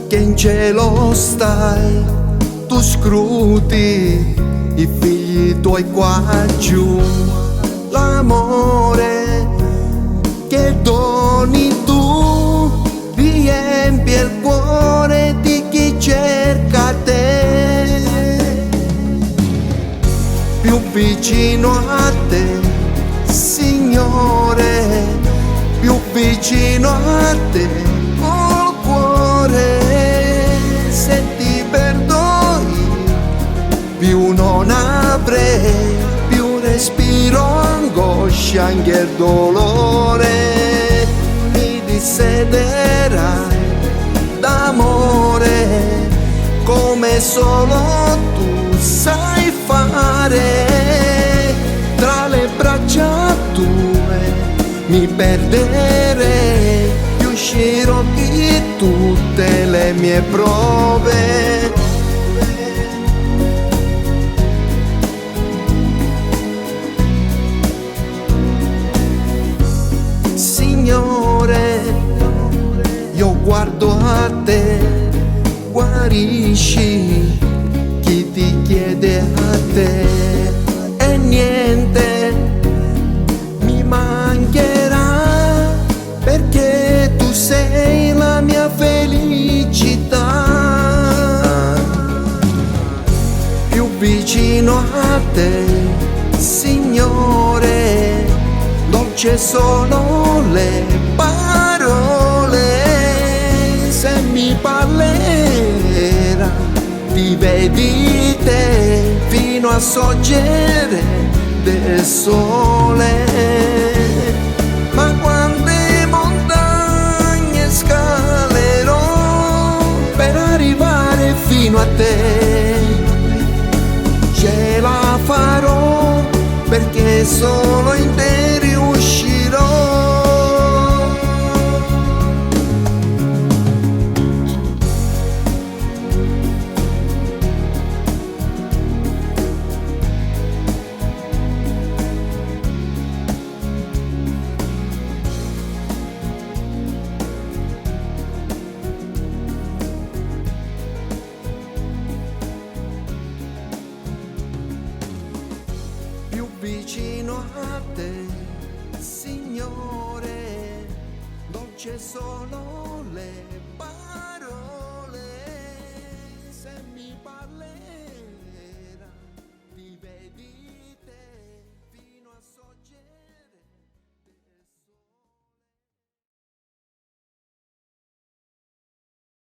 che in cielo stai, tu scruti i figli tuoi qua giù. L'amore che doni tu riempie il cuore di chi cerca te. Più vicino a te, Signore, più vicino a te, col cuore, se ti perdoni, più non avrei, più respiro angoscia, anche il dolore, mi dissederai d'amore, come solo tu sai fare. Tra le braccia tue mi perderei, uscirò di tutte le mie prove. Signore, io guardo a te, guarisci chi ti chiede a te, e niente mi mancherà, perché tu sei la mia felicità. Più vicino a te, Signore, dolce sono le parole, se mi parlerà di vedi te fino a sorgere del sole. Ma quante montagne scalerò per arrivare fino a te, ce la farò perché solo in te riuscirò. Più vicino a te, Signore, dolce solo